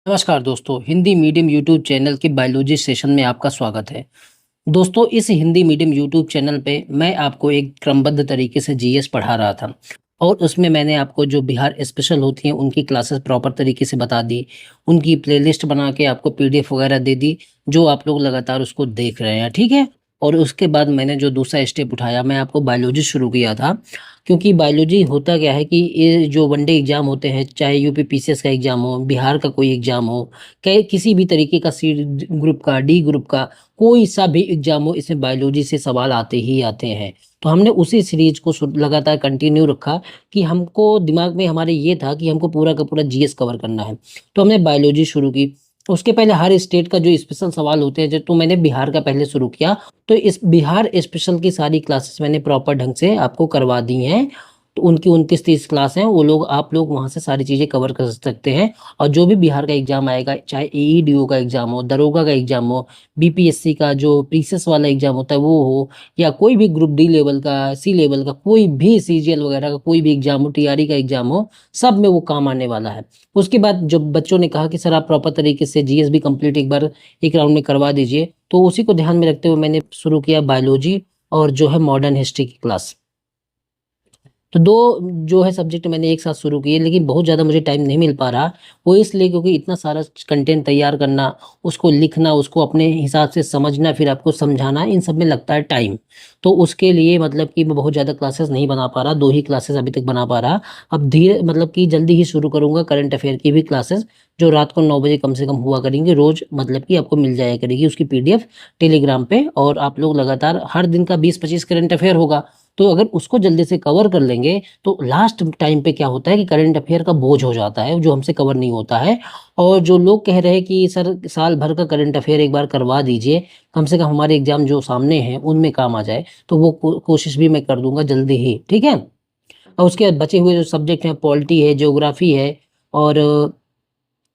नमस्कार दोस्तों, Hindi medium YouTube channel के बायोलॉजी सेशन में आपका स्वागत है। दोस्तों, इस हिंदी मीडियम यूट्यूब चैनल पे मैं आपको एक क्रमबद्ध तरीके से जीएस पढ़ा रहा था और उसमें मैंने आपको जो बिहार स्पेशल होती हैं उनकी क्लासेस प्रॉपर तरीके से बता दी, उनकी प्लेलिस्ट बना के आपको पीडीएफ वगैरह दे दी, जो आप लोग लगातार उसको देख रहे हैं, ठीक है? और उसके बाद मैंने जो दूसरा स्टेप उठाया, मैं आपको बायोलॉजी शुरू किया था, क्योंकि बायोलॉजी होता क्या है कि ये जो वनडे एग्ज़ाम होते हैं, चाहे यूपी पीसीएस का एग्ज़ाम हो, बिहार का कोई एग्ज़ाम हो, कई किसी भी तरीके का सी ग्रुप का, डी ग्रुप का, कोई सा भी एग्ज़ाम हो, इसमें बायोलॉजी से सवाल आते ही आते हैं। तो हमने उसी सीरीज़ को लगातार कंटिन्यू रखा कि हमको दिमाग में हमारे ये था कि हमको पूरा का पूरा जीएस कवर करना है। तो हमने बायोलॉजी शुरू की। उसके पहले हर स्टेट का जो स्पेशल सवाल होते हैं, तो मैंने बिहार का पहले शुरू किया। तो इस बिहार स्पेशल की सारी क्लासेस मैंने प्रॉपर ढंग से आपको करवा दी हैं। तो उनकी 29-30 क्लास हैं, वो लोग आप लोग वहाँ से सारी चीज़ें कवर कर सकते हैं। और जो भी बिहार का एग्ज़ाम आएगा, चाहे एईडीओ का एग्ज़ाम हो, दरोगा का एग्ज़ाम हो, बीपीएससी का जो प्रीसेस वाला एग्ज़ाम होता है वो हो, या कोई भी ग्रुप डी लेवल का, सी लेवल का, कोई भी सीजीएल वगैरह का कोई भी एग्ज़ाम हो, टीआरई का एग्ज़ाम हो, सब में वो काम आने वाला है। उसके बाद जब बच्चों ने कहा कि सर आप प्रॉपर तरीके से जीएस भी कंप्लीट एक बार एक राउंड में करवा दीजिए, तो उसी को ध्यान में रखते हुए मैंने शुरू किया बायोलॉजी और जो है मॉडर्न हिस्ट्री की क्लास। तो 2 जो है सब्जेक्ट मैंने एक साथ शुरू किए, लेकिन बहुत ज़्यादा मुझे टाइम नहीं मिल पा रहा। वो इसलिए क्योंकि इतना सारा कंटेंट तैयार करना, उसको लिखना, उसको अपने हिसाब से समझना, फिर आपको समझाना, इन सब में लगता है टाइम। तो उसके लिए मतलब कि मैं बहुत ज़्यादा क्लासेस नहीं बना पा रहा, 2 ही क्लासेस अभी तक बना पा रहा। अब धीरे मतलब कि जल्दी ही शुरू करूँगा करंट अफेयर की भी क्लासेस, जो रात को 9 बजे कम से कम हुआ करेंगी रोज़, मतलब कि आपको मिल जाया करेगी उसकी पीडीएफ टेलीग्राम पे। और आप लोग लगातार हर दिन का 20-25 करंट अफेयर होगा। तो अगर उसको जल्दी से कवर कर लेंगे, तो लास्ट टाइम पे क्या होता है कि करंट अफेयर का बोझ हो जाता है, जो हमसे कवर नहीं होता है। और जो लोग कह रहे हैं कि सर साल भर का करंट अफेयर एक बार करवा दीजिए, कम से कम हमारे एग्ज़ाम जो सामने हैं, उनमें काम आ जाए, तो वो कोशिश भी मैं कर दूँगा जल्दी ही, ठीक है? और उसके बाद बचे हुए जो सब्जेक्ट हैं, पॉलिटी है, ज्योग्राफी है और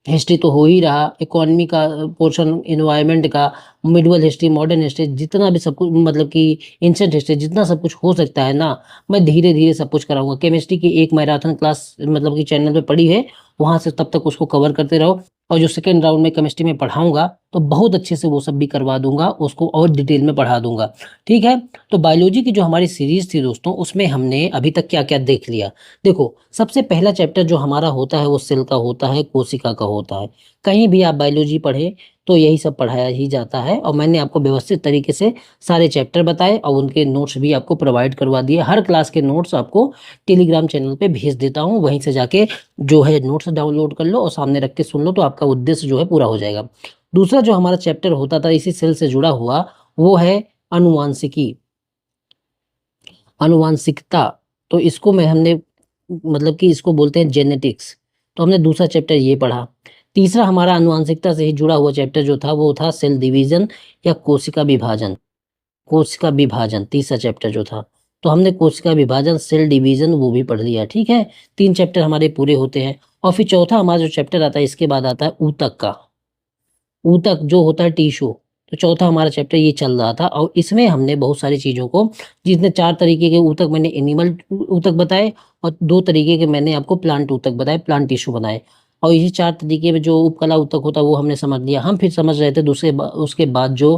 हिस्ट्री तो हो ही रहा, इकोनॉमी का पोर्शन, एनवायरनमेंट का, मिडवल हिस्ट्री, मॉडर्न हिस्ट्री, जितना भी सब कुछ मतलब कि एंशिएंट हिस्ट्री, जितना सब कुछ हो सकता है ना, मैं धीरे-धीरे सब कुछ कराऊँगा। केमिस्ट्री की एक मैराथन क्लास मतलब कि चैनल पे पड़ी है, वहाँ से तब तक उसको कवर करते रहो। और जो सेकंड राउंड में केमिस्ट्री में पढ़ाऊँगा, तो बहुत अच्छे से वो सब भी करवा दूँगा, उसको और डिटेल में पढ़ा दूँगा, ठीक है? तो बायोलॉजी की जो हमारी सीरीज़ थी दोस्तों, उसमें हमने अभी तक क्या-क्या देख लिया। देखो, सबसे पहला चैप्टर जो हमारा होता है वो सेल का होता है, कोशिका का होता है। कहीं भी आप बायोलॉजी पढ़ें तो यही सब पढ़ाया ही जाता है, और मैंने आपको व्यवस्थित तरीके से सारे चैप्टर बताए और उनके नोट्स भी आपको प्रोवाइड करवा दिए। हर क्लास के नोट्स आपको टेलीग्राम चैनल पे भेज देता हूँ, वहीं से जाके जो है नोट्स डाउनलोड कर लो और सामने रख के सुन लो, तो आपका उद्देश्य जो है पूरा हो जाएगा। दूसरा जो हमारा चैप्टर होता था इसी सेल से जुड़ा हुआ, वो है आनुवांशिकी, आनुवांशिकता। तो इसको मैं हमने मतलब कि इसको बोलते हैं जेनेटिक्स। तो हमने दूसरा चैप्टर ये पढ़ा। तीसरा हमारा आनुवांशिकता से ही जुड़ा हुआ चैप्टर जो था वो था सेल डिवीज़न या कोशिका विभाजन। कोशिका विभाजन तीसरा चैप्टर जो था। तो हमने कोशिका विभाजन, सेल डिवीज़न वो भी पढ़ लिया, ठीक है? 3 चैप्टर हमारे पूरे होते हैं। और फिर चौथा हमारा जो चैप्टर आता है इसके बाद आता है ऊतक का। ऊतक जो होता है टिश्यू, तो चौथा हमारा चैप्टर ये चल रहा था और इसमें हमने बहुत सारी चीज़ों को, जिसमें 4 तरीके के ऊतक मैंने एनिमल ऊतक बताए और 2 तरीके के मैंने आपको प्लांट ऊतक बताए, प्लांट टिश्यू बनाए। और ये 4 तरीके में जो उपकला ऊतक होता है वो हमने समझ लिया। हम फिर समझ रहे थे दूसरे उसके बाद जो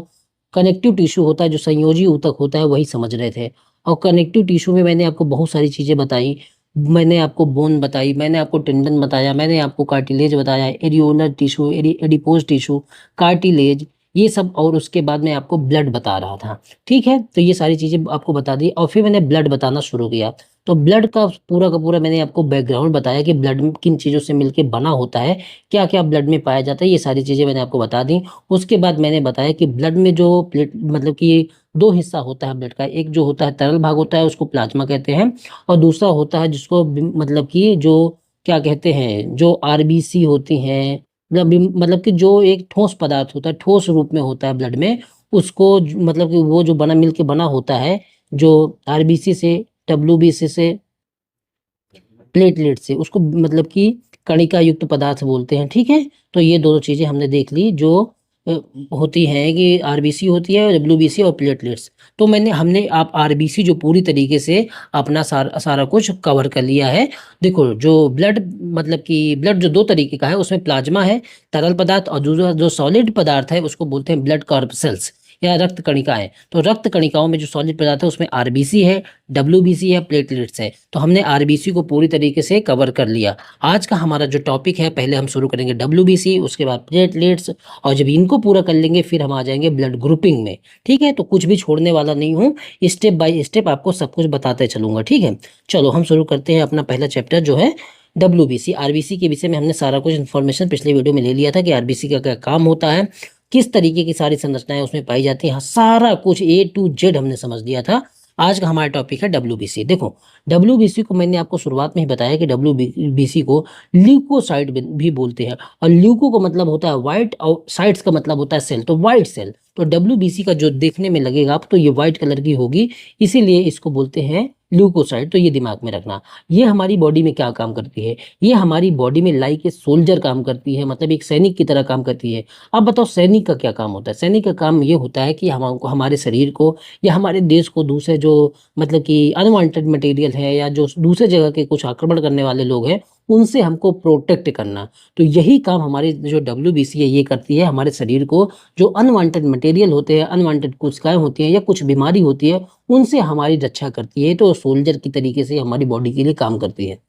कनेक्टिव टिश्यू होता है, जो संयोजी ऊतक होता है, वही समझ रहे थे। और कनेक्टिव टिश्यू में मैंने आपको बहुत सारी चीज़ें बताई। मैंने आपको बोन बताई, मैंने आपको टेंडन बताया, मैंने आपको कार्टिलेज बताया, areolar tissue, adipose tissue, cartilage, ये सब। और उसके बाद मैं आपको ब्लड बता रहा था, ठीक है? तो ये सारी चीज़ें आपको बता दी और फिर मैंने ब्लड बताना शुरू किया। तो ब्लड का पूरा मैंने आपको बैकग्राउंड बताया कि ब्लड किन चीज़ों से मिलके बना होता है, क्या-क्या ब्लड में पाया जाता है, ये सारी चीज़ें मैंने आपको बता दी। उसके बाद मैंने बताया कि ब्लड में जो प्लेट मतलब कि 2 हिस्सा होता है ब्लड का, एक जो होता है तरल भाग होता है उसको प्लाज्मा कहते हैं, और दूसरा होता है जिसको मतलब कि जो क्या कहते हैं, जो आरबीसी होती हैं, मतलब कि जो एक ठोस पदार्थ होता है, ठोस रूप में होता है ब्लड में, उसको मतलब कि वो जो बना मिलके बना होता है, जो आरबीसी से, डब्ल्यूबीसी से, प्लेटलेट से, उसको मतलब कि कणिका युक्त पदार्थ बोलते हैं, ठीक है? तो ये दोनों चीज़ें हमने देख ली, जो होती हैं कि आरबीसी होती है, डब्ल्यूबीसी और प्लेटलेट्स। तो हमने आप आरबीसी जो पूरी तरीके से अपना सारा कुछ कवर कर लिया है। देखो जो ब्लड मतलब कि ब्लड जो दो तरीके का है, उसमें प्लाज्मा है, तरल पदार्थ, और दूसरा जो सॉलिड पदार्थ है उसको बोलते हैं ब्लड कॉर्पसेल्स या रक्त कणिकाएं। तो रक्त कणिकाओं में जो सॉलिड पदार्थ है उसमें आरबीसी है, डब्ल्यूबीसी है, प्लेटलेट्स है। तो हमने आरबीसी को पूरी तरीके से कवर कर लिया। आज का हमारा जो टॉपिक है, पहले हम शुरू करेंगे डब्ल्यूबीसी, उसके बाद प्लेटलेट्स, और जब इनको पूरा कर लेंगे फिर हम आ जाएंगे ब्लड ग्रुपिंग में। ठीक है, तो कुछ भी छोड़ने वाला नहीं हूँ, स्टेप बाय स्टेप आपको सब कुछ बताते चलूंगा। ठीक है, चलो हम शुरू करते हैं अपना पहला चैप्टर जो है डब्ल्यूबीसी। आरबीसी के विषय में हमने सारा कुछ इन्फॉर्मेशन पिछले वीडियो में ले लिया था कि आरबीसी का क्या काम होता है, किस तरीके की सारी संरचनाएं उसमें पाई जाती हैं, हाँ, सारा कुछ ए टू जेड हमने समझ लिया था। आज का हमारा टॉपिक है डब्ल्यूबीसी। देखो डब्ल्यूबीसी को मैंने आपको शुरुआत में ही बताया कि डब्ल्यूबीसी को ल्यूकोसाइट भी बोलते हैं, और ल्यूको का मतलब होता है व्हाइट और साइट्स का मतलब होता है सेल, तो व्हाइट सेल। तो डब्ल्यूबीसी का जो देखने में लगेगा आप तो ये व्हाइट कलर की होगी, इसीलिए इसको बोलते हैं ल्यूकोसाइट। तो ये दिमाग में रखना। ये हमारी बॉडी में क्या काम करती है, ये हमारी बॉडी में लाइक ए सोल्जर काम करती है, मतलब एक सैनिक की तरह काम करती है। अब बताओ सैनिक का क्या काम होता है। सैनिक का काम ये होता है कि हमको हमारे शरीर को या हमारे देश को दूसरे जो मतलब कि अनवांटेड मटेरियल है या जो दूसरे जगह के कुछ आक्रमण करने वाले लोग हैं उनसे हमको प्रोटेक्ट करना। तो यही काम हमारी जो डब्ल्यूबीसी है ये करती है, हमारे शरीर को जो अनवांटेड मटेरियल होते हैं, अनवांटेड कोशिकाएं होती हैं या कुछ बीमारी होती है उनसे हमारी रक्षा करती है। तो सोल्जर की तरीके से हमारी बॉडी के लिए काम करती है।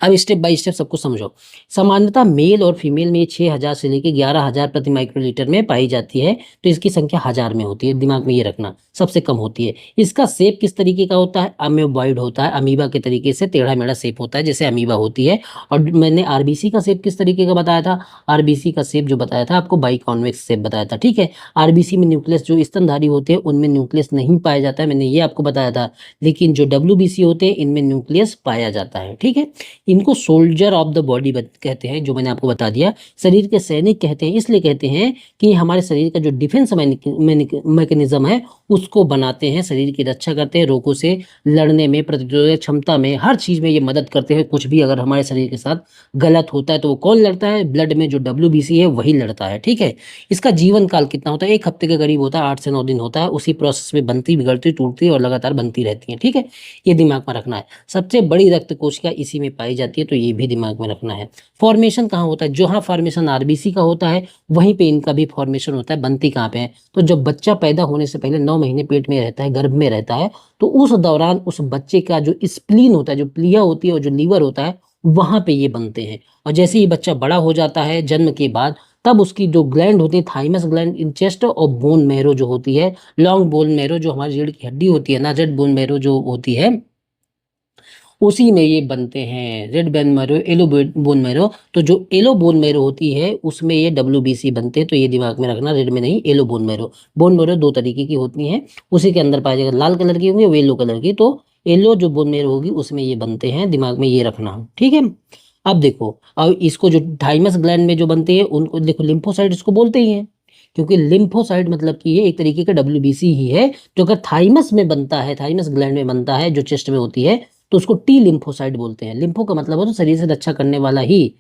अब स्टेप बाय स्टेप सबको समझो। सामान्यतः मेल और फीमेल में 6,000 से लेकर 11,000 प्रति माइक्रोलीटर में पाई जाती है। तो इसकी संख्या हजार में होती है, दिमाग में ये रखना, सबसे कम होती है। इसका शेप किस तरीके का होता है, अमीबॉइड होता है, अमीबा के तरीके से टेढ़ा मेढ़ा शेप होता है जैसे अमीबा होती है। और मैंने आरबीसी का शेप किस तरीके का बताया था, आरबीसी का शेप जो बताया था आपको बाइकॉन्वेक्स शेप बताया था। ठीक है, आरबीसी में न्यूक्लियस जो स्तनधारी होते हैं उनमें न्यूक्लियस नहीं पाया जाता है, मैंने ये आपको बताया था। लेकिन जो डब्ल्यूबीसी होते हैं इनमें न्यूक्लियस पाया जाता है। ठीक है, इनको सोल्जर ऑफ द बॉडी कहते हैं, जो मैंने आपको बता दिया। शरीर के सैनिक कहते हैं, इसलिए कहते हैं कि हमारे शरीर का जो डिफेंस मैकेनिज्म है उसको बनाते हैं, शरीर की रक्षा करते हैं, रोगों से लड़ने में, प्रतिरोधक क्षमता में, हर चीज में ये मदद करते हैं। कुछ भी अगर हमारे शरीर के साथ गलत होता है तो वो कौन लड़ता है, ब्लड में जो डब्ल्यूबीसी है वही लड़ता है। ठीक है, इसका जीवन काल कितना होता है, 1 हफ्ते के करीब होता है, 8 से 9 दिन होता है। उसी प्रोसेस में बनती, बिगड़ती, टूटती और लगातार बनती रहती है। ठीक है, ये दिमाग में रखना है। सबसे बड़ी रक्त कोशिका इसी में पाई जाती है, तो ये भी दिमाग में रखना है। फॉर्मेशन कहाँ होता है, जहाँ फॉर्मेशन आरबीसी का होता है वहीं पे इनका भी फॉर्मेशन होता है। बनती कहाँ पे है, तो जब बच्चा पैदा होने से पहले 9 महीने पेट में रहता है, गर्भ में रहता है, तो उस दौरान उस बच्चे का जो स्प्लीन होता है, जो प्लिया होती है और जो लीवर होता है, वहां पे ये बनते हैं। और जैसे ही बच्चा बड़ा हो जाता है जन्म के बाद, तब उसकी जो ग्लैंड होती है, थाइमस ग्लैंड इन चेस्ट, और बोन मैरो जो होती है, लॉन्ग बोन मैरो जो हमारी रीढ़ की हड्डी होती है ना, रेड बोन मैरो जो होती है, उसी में ये बनते हैं। Red bone marrow, yellow bone marrow. तो जो येलो बोन मैरो होती है उसमें ये डब्ल्यूबीसी बनते हैं। तो ये दिमाग में रखना, रेड में नहीं, yellow bone marrow. Bone marrow 2 तरीके की होती हैं, उसी के अंदर पाया जाएगा, लाल कलर की होंगी और येलो कलर की। तो येलो जो बोन मैरो होगी उसमें ये बनते हैं, दिमाग में ये रखना। ठीक है, अब देखो, अब इसको जो थाइमस ग्लैंड में जो बनते हैं उनको देखो, लिम्फोसाइट इसको बोलते ही हैं, क्योंकि लिम्फोसाइट मतलब कि ये एक तरीके का डब्ल्यूबीसी ही है। जो अगर थाइमस में बनता है, थाइमस ग्लैंड में बनता है, जो चेस्ट में होती है, तो उसको टी लिम्फोसाइट बोलते हैं। लिम्फो का मतलब हो तो शरीर से रक्षा करने वाला ही।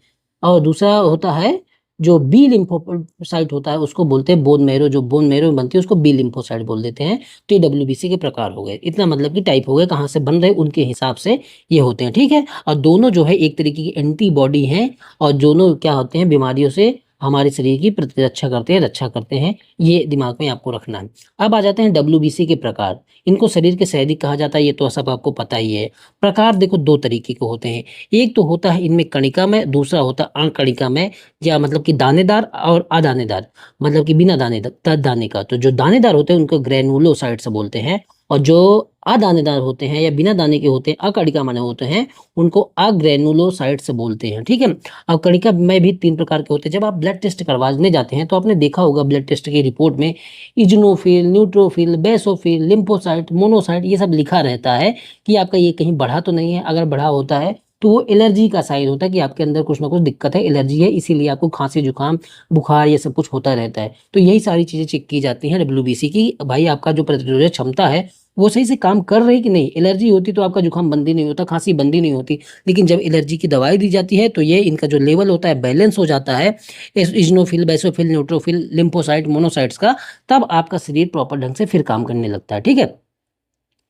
और दूसरा होता है जो बी लिम्फोसाइट होता है उसको बोलते हैं बोन मैरो, जो बोन मैरो में बनती है उसको बी लिम्फोसाइट बोल देते हैं। तो ये डब्ल्यूबीसी के प्रकार हो गए, इतना मतलब कि टाइप हो गए, कहाँ से बन रहे उनके हिसाब से ये होते हैं। ठीक है, और दोनों जो है एक तरीके की एंटीबॉडी हैं, और दोनों क्या होते हैं, बीमारियों से हमारे शरीर की प्रतिरक्षा करते हैं, रक्षा करते हैं। ये दिमाग में आपको रखना है। अब आ जाते हैं डब्ल्यूबीसी के प्रकार। इनको शरीर के सैनिक कहा जाता है, ये तो सब आपको पता ही है। प्रकार देखो 2 तरीके के होते हैं, एक तो होता है इनमें कणिका में, दूसरा होता है अकणिका में, या मतलब कि दानेदार और अदानेदार, मतलब कि बिना दाने का। तो जो दानेदार होते हैं उनको ग्रेनुलोसाइट्स बोलते हैं, और जो अदानेदार होते हैं या बिना दाने के होते हैं, अकणिका माने होते हैं, उनको अग्रेनुलोसाइट्स बोलते हैं। ठीक है, अब कणिका में भी 3 प्रकार के होते हैं। जब आप ब्लड टेस्ट करवाने जाते हैं तो आपने देखा होगा ब्लड टेस्ट की रिपोर्ट में eosinophil, neutrophil, basophil, lymphocyte, monocyte, ये सब लिखा रहता है कि आपका ये कहीं बढ़ा तो नहीं है। अगर बढ़ा होता है तो वो एलर्जी का साइन होता है कि आपके अंदर कुछ ना कुछ दिक्कत है, एलर्जी है, इसीलिए आपको खांसी, जुकाम, बुखार ये सब कुछ होता रहता है। तो यही सारी चीजें चेक की जाती हैं डब्ल्यूबीसी की। भाई आपका जो प्रतिरोधक क्षमता है वो सही से काम कर रही कि नहीं। एलर्जी होती तो आपका जुकाम बंद ही नहीं होता, खांसी बंद ही नहीं होती। लेकिन जब एलर्जी की दवाई दी जाती है तो ये इनका जो लेवल होता है बैलेंस हो जाता है, eosinophil, basophil, neutrophil, lymphocyte, monocytes का। तब आपका शरीर प्रॉपर ढंग से फिर काम करने लगता है। ठीक है,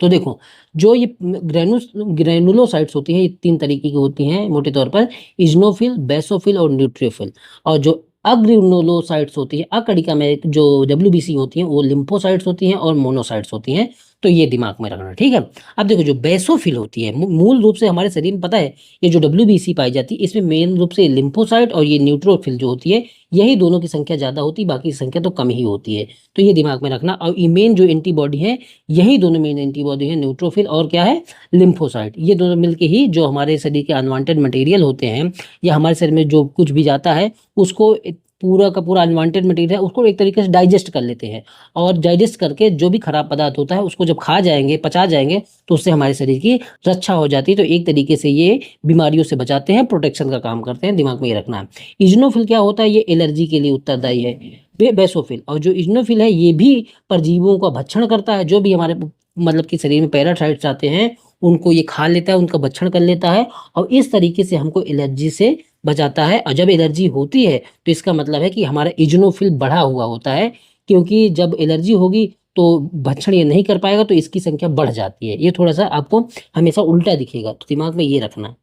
तो देखो, जो ये ग्रेनुलोसाइट्स होती हैं, ये 3 तरीके की होती हैं मोटे तौर पर, इज़्नोफ़िल, बेसोफ़िल और न्यूट्रोफ़िल। और जो अग्रेनुलोसाइट्स होती हैं, अकड़िका में जो डब्ल्यूबीसी होती हैं, वो लिम्फोसाइट्स होती हैं और मोनोसाइट्स होती हैं। तो ये दिमाग में रखना, ठीक है। अब देखो, जो बेसोफ़िल होती है, मूल रूप से हमारे शरीर में पता है, ये जो डब्ल्यूबीसी पाई जाती है, इसमें मेन रूप से लिम्फोसाइट और ये न्यूट्रोफ़िल जो होती है, यही दोनों की संख्या ज़्यादा होती है, बाकी की संख्या तो कम ही होती है। तो ये दिमाग में रखना। और ये मेन जो एंटीबॉडी है, यही दोनों मेन एंटीबॉडी हैं, न्यूट्रोफिल और क्या है, लिम्फोसाइट। ये दोनों मिलके ही जो हमारे शरीर के अनवांटेड मटेरियल होते हैं, या हमारे शरीर में जो कुछ भी जाता है, उसको पूरा का पूरा अनवांटेड मटेरियल है, उसको एक तरीके से डाइजेस्ट कर लेते हैं। और डाइजेस्ट करके जो भी खराब पदार्थ होता है, उसको जब खा जाएंगे, पचा जाएंगे, तो उससे हमारे शरीर की रक्षा हो जाती है। तो एक तरीके से ये बीमारियों से बचाते हैं, प्रोटेक्शन का काम करते हैं, दिमाग में ये रखना है। इजनोफिल क्या होता है, ये एलर्जी के लिए उत्तरदायी है। बेसोफिल, और जो इजनोफिल है, ये भी परजीवियों का भक्षण करता है। जो भी हमारे मतलब कि शरीर में पैरासाइट्स आते हैं, उनको ये खा लेता है, उनका भक्षण कर लेता है, और इस तरीके से हमको एलर्जी से बचाता है। और जब एलर्जी होती है, तो इसका मतलब है कि हमारा इजनोफिल बढ़ा हुआ होता है, क्योंकि जब एलर्जी होगी तो भक्षण ये नहीं कर पाएगा, तो इसकी संख्या बढ़ जाती है। ये थोड़ा सा आपको हमेशा उल्टा दिखेगा, तो दिमाग में ये रखना है।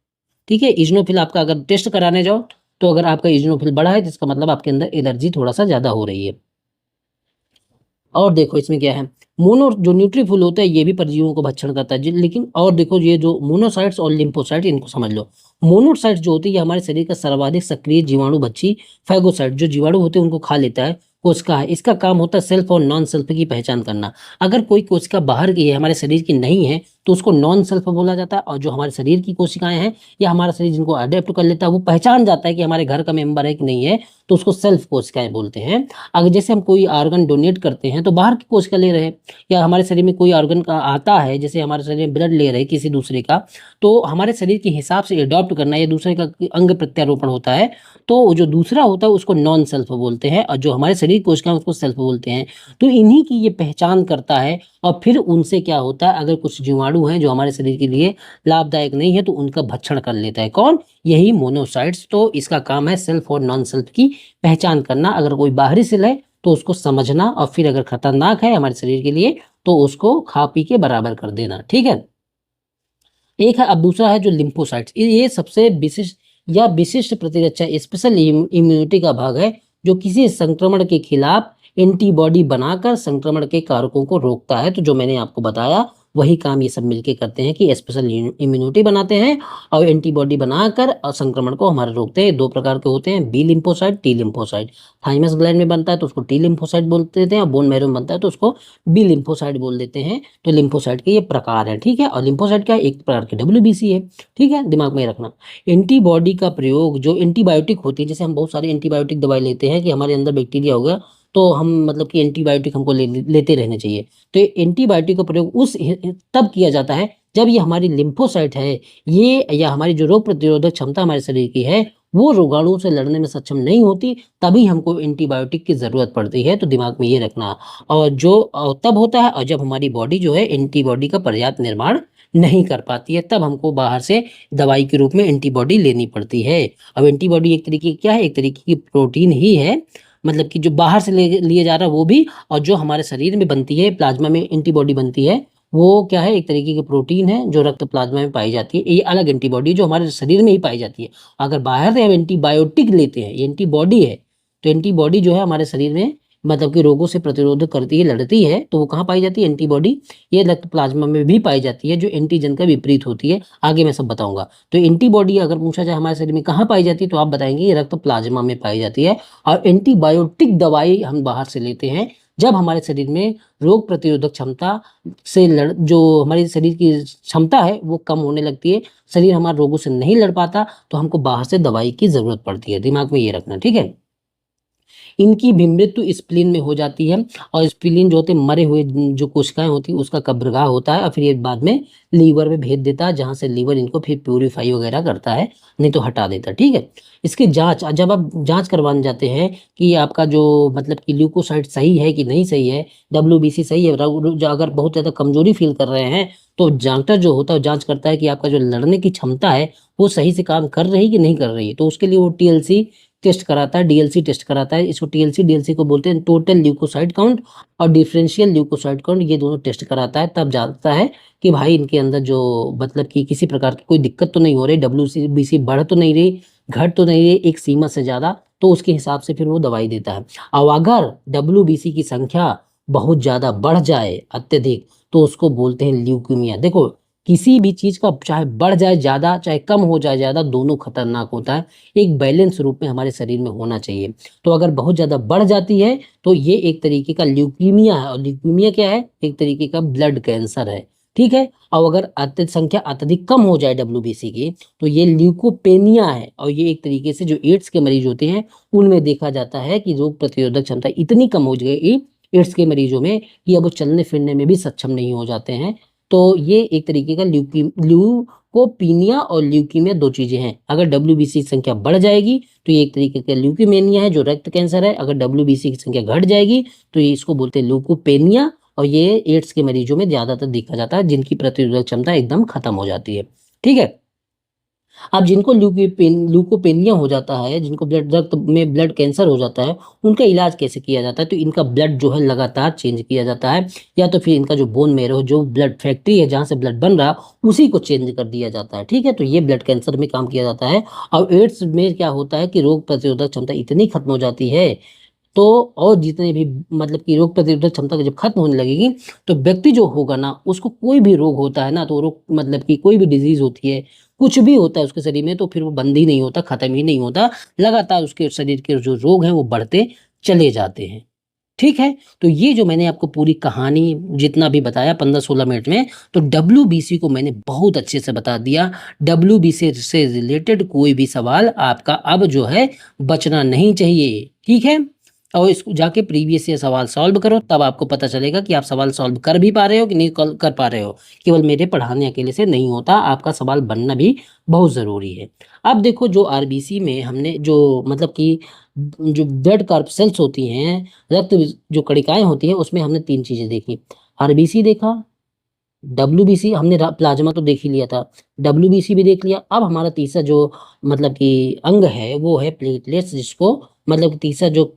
ठीक है, इजनोफिल आपका अगर टेस्ट कराने जाओ, तो अगर आपका इजनोफिल बढ़ा है, तो इसका मतलब आपके अंदर एलर्जी थोड़ा सा ज़्यादा हो रही है। और देखो, इसमें क्या है, मोनो जो न्यूट्रीफिल होता है, ये भी परजीवियों को भक्षण करता है लेकिन, और देखो, ये जो मोनोसाइट्स और लिम्फोसाइट, इनको समझ लो। मोनोसाइट्स जो होती है, ये हमारे शरीर का सर्वाधिक सक्रिय जीवाणु भक्षी फैगोसाइट, जो जीवाणु होते हैं उनको खा लेता है, कोशिका है। इसका काम होता है सेल्फ और नॉन सेल्फ की पहचान करना। अगर कोई कोशिका बाहर की है, हमारे शरीर की नहीं है, तो उसको नॉन सेल्फ बोला जाता है। और जो हमारे शरीर की कोशिकाएं हैं, या हमारा शरीर जिनको अडेप्ट कर लेता है, वो पहचान जाता है कि हमारे घर का मेंबर है कि नहीं है, तो उसको सेल्फ कोशिकाएं बोलते हैं। अगर जैसे हम कोई ऑर्गन डोनेट करते हैं, तो बाहर की कोशिका ले रहे हैं, या हमारे शरीर में कोई ऑर्गन का आता है, जैसे हमारे शरीर में ब्लड ले रहे हैं किसी दूसरे का, तो हमारे शरीर के हिसाब से अडॉप्ट करना, या दूसरे का अंग प्रत्यारोपण होता है, तो जो दूसरा होता है उसको नॉन सेल्फ बोलते हैं, और जो हमारे शरीर की कोशिकाएं उसको सेल्फ बोलते हैं। तो इन्हीं की ये पहचान करता है। और फिर उनसे क्या होता है, अगर कुछ जीवाणु हैं जो हमारे शरीर के लिए लाभदायक नहीं है, तो उनका भक्षण कर लेता है। कौन? यही मोनोसाइट्स। तो इसका काम है सेल्फ और नॉन सेल्फ की पहचान करना। अगर कोई बाहरी सेल है, तो उसको समझना, और फिर अगर खतरनाक है हमारे शरीर के लिए, तो उसको खा पी के बराबर कर देना। ठीक है, एक है। अब दूसरा है जो लिम्फोसाइट्स, ये सबसे विशिष्ट या विशिष्ट प्रतिरक्षा, स्पेशल इम्यूनिटी का भाग है, जो किसी संक्रमण के खिलाफ एंटीबॉडी बनाकर संक्रमण के कारकों को रोकता है। तो जो मैंने आपको बताया, वही काम ये सब मिलके करते हैं कि स्पेशल इम्यूनिटी बनाते हैं और एंटीबॉडी बनाकर और संक्रमण को हमारे रोकते हैं। 2 प्रकार के होते हैं, B lymphocyte, T lymphocyte. Thymus gland में बनता है तो उसको टी लिम्फोसाइट बोलते देते हैं, और बोन मैरो में बनता है तो उसको बी लिम्फोसाइट बोल देते हैं। तो लिम्फोसाइट के ये प्रकार हैं। ठीक है, और लिम्फोसाइट क्या है? एक प्रकार के डब्ल्यूबीसी है। ठीक है, दिमाग में रखना। एंटीबॉडी का प्रयोग, जो एंटीबायोटिक होती है, जैसे हम बहुत सारे एंटीबायोटिक दवाई लेते हैं कि हमारे अंदर बैक्टीरिया हो गया, तो हम मतलब कि एंटीबायोटिक हमको लेते रहने चाहिए। तो ये एंटीबायोटिक का प्रयोग तब किया जाता है जब ये हमारी लिम्फोसाइट है, ये या हमारी जो रोग प्रतिरोधक क्षमता हमारे शरीर की है, वो रोगाणुओं से लड़ने में सक्षम नहीं होती, तभी हमको एंटीबायोटिक की ज़रूरत पड़ती है। तो दिमाग में ये रखना। और जो तब होता है, और जब हमारी बॉडी जो है एंटीबॉडी का पर्याप्त निर्माण नहीं कर पाती है, तब हमको बाहर से दवाई के रूप में एंटीबॉडी लेनी पड़ती है। अब एंटीबॉडी एक तरीके की क्या है? एक तरीके की प्रोटीन ही है, मतलब कि जो बाहर से लिए जा रहा है वो भी, और जो हमारे शरीर में बनती है, प्लाज्मा में एंटीबॉडी बनती है, वो क्या है? एक तरीके की प्रोटीन है जो रक्त प्लाज्मा में पाई जाती है। ये अलग एंटीबॉडी जो हमारे शरीर में ही पाई जाती है। अगर बाहर से हम एंटीबायोटिक लेते हैं, ये एंटीबॉडी है, तो एंटीबॉडी जो है हमारे शरीर में मतलब कि रोगों से प्रतिरोध करती है, लड़ती है, तो वो कहाँ पाई जाती है? एंटीबॉडी ये रक्त प्लाज्मा में भी पाई जाती है, जो एंटीजन का विपरीत होती है। आगे मैं सब बताऊंगा। तो एंटीबॉडी अगर पूछा जाए हमारे शरीर में कहाँ पाई जाती है, तो आप बताएंगे ये रक्त प्लाज्मा में पाई जाती है। और एंटीबायोटिक दवाई हम बाहर से लेते हैं जब हमारे शरीर में रोग प्रतिरोधक क्षमता से जो हमारे शरीर की क्षमता है वो कम होने लगती है, शरीर हमारे रोगों से नहीं लड़ पाता, तो हमको बाहर से दवाई की जरूरत पड़ती है। दिमाग में ये रखना, ठीक है। इनकी भी मृत्यु स्प्लीन में हो जाती है, और स्प्लीन जो होते हैं मरे हुए जो कोशिकाएं होती हैं उसका कब्रगाह होता है, और फिर ये बाद में लीवर में भेज देता है, जहाँ से लीवर इनको फिर प्यूरिफाई वगैरह करता है, नहीं तो हटा देता है। ठीक है, इसकी जांच जब आप जांच करवाने जाते हैं कि आपका जो मतलब कि ल्यूकोसाइट सही है कि नहीं सही है, डब्ल्यूबीसी सही है, अगर बहुत ज़्यादा कमजोरी फील कर रहे हैं तो डॉक्टर जो होता है जांच करता है कि आपका जो लड़ने की क्षमता है वो सही से काम कर रही है कि नहीं कर रही है। तो उसके लिए वो टीएलसी टेस्ट कराता है, डीएलसी टेस्ट कराता है। इसको टीएलसी डीएलसी को बोलते हैं टोटल ल्यूकोसाइट काउंट, और डिफरेंशियल ल्यूकोसाइट काउंट, ये दोनों टेस्ट कराता है। तब जानता है कि भाई इनके अंदर जो मतलब कि किसी प्रकार की कोई दिक्कत तो नहीं हो रही, डब्ल्यूबीसी बढ़ तो नहीं रही, घट तो नहीं रही एक सीमा से ज़्यादा, तो उसके हिसाब से फिर वो दवाई देता है। और अगर डब्ल्यूबीसी की संख्या बहुत ज़्यादा बढ़ जाए अत्यधिक, तो उसको बोलते हैं ल्यूकीमिया। देखो, किसी भी चीज़ का चाहे बढ़ जाए ज़्यादा, चाहे कम हो जाए ज़्यादा, दोनों खतरनाक होता है। एक बैलेंस रूप में हमारे शरीर में होना चाहिए। तो अगर बहुत ज़्यादा बढ़ जाती है तो ये एक तरीके का ल्यूकीमिया है, और ल्यूकीमिया क्या है, एक तरीके का ब्लड कैंसर है। ठीक है, और अगर संख्या अत्यधिक कम हो जाए डब्ल्यूबीसी की, तो ये ल्यूकोपेनिया है, और ये एक तरीके से जो एड्स के मरीज होते हैं उनमें देखा जाता है कि रोग प्रतिरोधक क्षमता इतनी कम हो गई एड्स के मरीजों में कि अब वो चलने फिरने में भी सक्षम नहीं हो जाते हैं। तो ये एक तरीके का ल्यूकोपीनिया और ल्यूकीमिया दो चीजें हैं। अगर डब्ल्यूबीसी की संख्या बढ़ जाएगी तो ये एक तरीके का ल्यूकीमेनिया है जो रक्त कैंसर है। अगर डब्ल्यूबीसी की संख्या घट जाएगी तो ये इसको बोलते हैं ल्यूकोपेनिया, और ये एड्स के मरीजों में ज्यादातर देखा जाता है जिनकी प्रतिरोधक क्षमता एकदम खत्म हो जाती है। ठीक है, अब जिनको ल्यूकोपेनिया हो जाता है, जिनको रक्त में ब्लड कैंसर हो जाता है, उनका इलाज कैसे किया जाता है? तो इनका ब्लड जो है लगातार चेंज किया जाता है, या तो फिर इनका जो बोन मैरो जो ब्लड फैक्ट्री है जहाँ से ब्लड बन रहा उसी को चेंज कर दिया जाता है। ठीक है, तो ये ब्लड कैंसर में काम किया जाता है। और एड्स में क्या होता है कि रोग प्रतिरोधक क्षमता इतनी खत्म हो जाती है, तो और जितने भी मतलब कि रोग प्रतिरोधक क्षमता जब खत्म होने लगेगी, तो व्यक्ति जो होगा ना, उसको कोई भी रोग होता है ना, तो रोग मतलब कि कोई भी डिजीज होती है, कुछ भी होता है उसके शरीर में, तो फिर वो बंद ही नहीं होता, खत्म ही नहीं होता, लगातार उसके शरीर के जो रोग हैं वो बढ़ते चले जाते हैं। ठीक है, तो ये जो मैंने आपको पूरी कहानी जितना भी बताया 15-16 मिनट में, तो डब्ल्यूबीसी को मैंने बहुत अच्छे से बता दिया। डब्ल्यूबीसी से रिलेटेड कोई भी सवाल आपका अब जो है बचना नहीं चाहिए। ठीक है, और इसको जाके प्रीवियस ईयर सवाल सॉल्व करो, तब आपको पता चलेगा कि आप सवाल सॉल्व कर भी पा रहे हो कि नहीं कर पा रहे हो। केवल मेरे पढ़ाने अकेले से नहीं होता, आपका सवाल बनना भी बहुत ज़रूरी है। अब देखो, जो आरबीसी में हमने जो मतलब कि जो ब्लड कार्प सेल्स होती हैं, रक्त जो कणिकाएं होती हैं, उसमें हमने 3 चीज़ें देखी। आरबीसी देखा, डब्ल्यूबीसी हमने प्लाज्मा तो देख ही लिया था, डब्ल्यूबीसी भी देख लिया। अब हमारा तीसरा जो मतलब कि अंग है वो है प्लेटलेट्स, जिसको मतलब कि तीसरा जो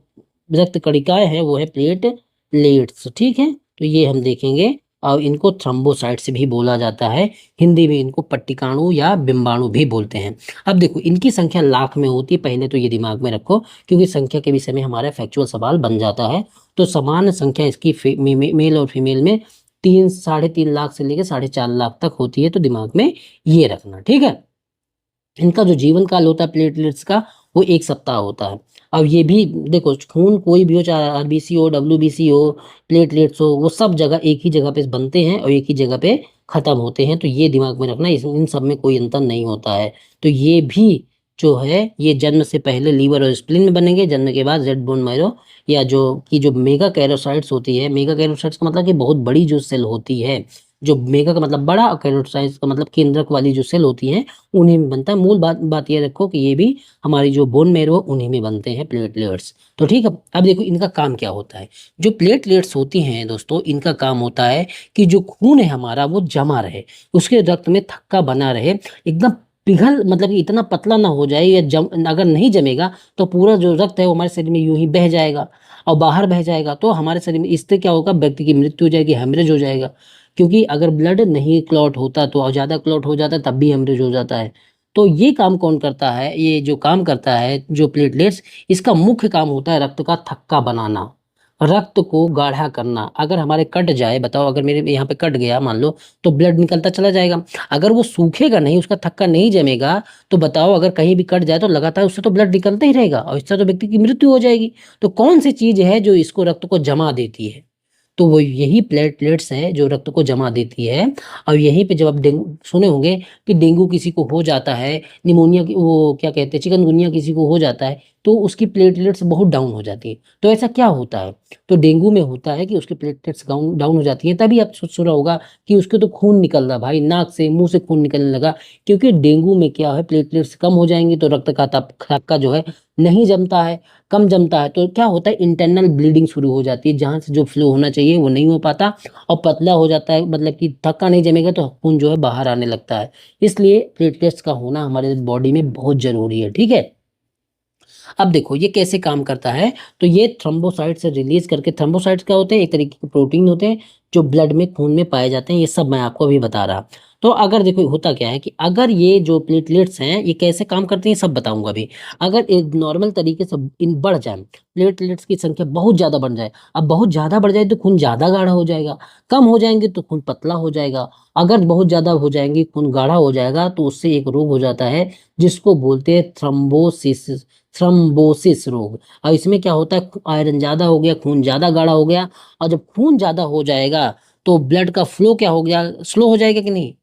रक्त कणिकाएं हैं वो है प्लेटलेट्स। ठीक है, तो ये हम देखेंगे, और इनको थ्रोम्बोसाइट्स भी बोला जाता है। हिंदी में इनको पट्टिकाणु या बिंबाणु भी बोलते हैं। अब देखो, इनकी संख्या लाख में होती है, पहले तो ये दिमाग में रखो, क्योंकि संख्या के विषय में हमारा फैक्चुअल सवाल बन जाता है। तो समान संख्या इसकी मेल और फीमेल में 3-3.5 लाख से लेकर 4.5 लाख तक होती है, तो दिमाग में ये रखना। ठीक है, इनका जो जीवन काल होता है प्लेटलेट्स का, वो 1 सप्ताह होता है। अब ये भी देखो, खून कोई भी हो, चाहे आरबीसी हो, डब्ल्यूबीसी हो, प्लेटलेट्स हो, वो सब जगह एक ही जगह पे बनते हैं और एक ही जगह पे खत्म होते हैं। तो ये दिमाग में रखना, इन सब में कोई अंतर नहीं होता है। तो ये भी जो है, ये जन्म से पहले लीवर और स्प्लीन में बनेंगे, जन्म के बाद रेड बोन मैरो या जो मेगा कैरोसाइट्स होती है। मेगा कैरोसाइट्स का मतलब कि बहुत बड़ी जो सेल होती है, जो मेगा का मतलब बड़ा, और कैरोसाइट्स का मतलब केंद्रक वाली जो सेल होती है, उन्हीं में बनता है। मूल बात ये रखो कि ये भी हमारी जो बोन मैरो उन्हीं में बनते हैं प्लेटलेट्स। तो ठीक है, अब देखो इनका काम क्या होता है। जो प्लेटलेट्स होती हैं दोस्तों, इनका काम होता है कि जो खून है हमारा वो जमा रहे, उसके रक्त में थक्का बना रहे, एकदम पिघल मतलब कि इतना पतला ना हो जाए, या अगर नहीं जमेगा तो पूरा जो रक्त है वो हमारे शरीर में यूं ही बह जाएगा और बाहर बह जाएगा। तो हमारे शरीर में इससे क्या होगा, व्यक्ति की मृत्यु हो जाएगी, हेमरेज हो जाएगा। क्योंकि अगर ब्लड नहीं क्लॉट होता तो ज़्यादा क्लॉट हो जाता है, तब भी हेमरेज हो जाता है। तो ये काम कौन करता है? ये जो काम करता है जो प्लेटलेट्स, इसका मुख्य काम होता है रक्त का थक्का बनाना, रक्त को गाढ़ा करना। अगर हमारे कट जाए, बताओ अगर मेरे यहाँ पे कट गया मान लो, तो ब्लड निकलता चला जाएगा। अगर वो सूखेगा नहीं, उसका थक्का नहीं जमेगा, तो बताओ अगर कहीं भी कट जाए तो लगातार उससे तो ब्लड निकलता ही रहेगा, और इससे तो व्यक्ति की मृत्यु हो जाएगी। तो कौन सी चीज है जो इसको रक्त को जमा देती है? तो वो यही प्लेटलेट्स है जो रक्त को जमा देती है। और यहीं पे जब आप डेंगू सुने होंगे कि डेंगू किसी को हो जाता है, निमोनिया वो क्या कहते हैं, चिकनगुनिया किसी को हो जाता है, तो उसकी प्लेटलेट्स बहुत डाउन हो जाती है। तो ऐसा क्या होता है? तो डेंगू में होता है कि उसकी प्लेटलेट्स डाउन डाउन हो जाती हैं। तभी आप सुना होगा कि उसके तो खून निकल रहा, भाई नाक से मुंह से खून निकलने लगा। क्योंकि डेंगू में क्या है, प्लेटलेट्स कम हो जाएंगी तो रक्त का थक्का जो है नहीं जमता है, कम जमता है। तो क्या होता है, इंटरनल ब्लीडिंग शुरू हो जाती है, जहां से जो फ्लो होना चाहिए वो नहीं हो पाता और पतला हो जाता है, मतलब कि थक्का नहीं जमेगा तो खून जो है बाहर आने लगता है। इसलिए प्लेटलेट्स का होना हमारे बॉडी में बहुत जरूरी है, ठीक है। अब देखो ये कैसे काम करता है। तो ये थ्रोम्बोसाइट से रिलीज करके, थ्रोम्बोसाइट्स क्या होते हैं, एक तरीके के प्रोटीन होते हैं जो ब्लड में, खून में पाए जाते हैं। ये सब मैं आपको अभी बता रहा। तो अगर देखो होता क्या है कि अगर ये जो प्लेटलेट्स हैं ये कैसे काम करती हैं सब बताऊंगा अभी। अगर एक नॉर्मल तरीके से इन बढ़ जाए, प्लेटलेट्स की संख्या बहुत ज्यादा बढ़ जाए, अब बहुत ज्यादा बढ़ जाए तो खून ज्यादा गाढ़ा हो जाएगा, कम हो जाएंगे तो खून पतला हो जाएगा। अगर बहुत ज्यादा हो जाएंगे, खून गाढ़ा हो जाएगा, तो उससे एक रोग हो जाता है जिसको बोलते हैं थ्रोम्बोसिस, थ्रोम्बोसिस रोग। और इसमें क्या होता है, आयरन ज्यादा हो गया, खून ज्यादा गाढ़ा हो गया, और जब खून ज्यादा हो जाएगा तो ब्लड का फ्लो क्या हो गया, स्लो हो जाएगा कि नहीं।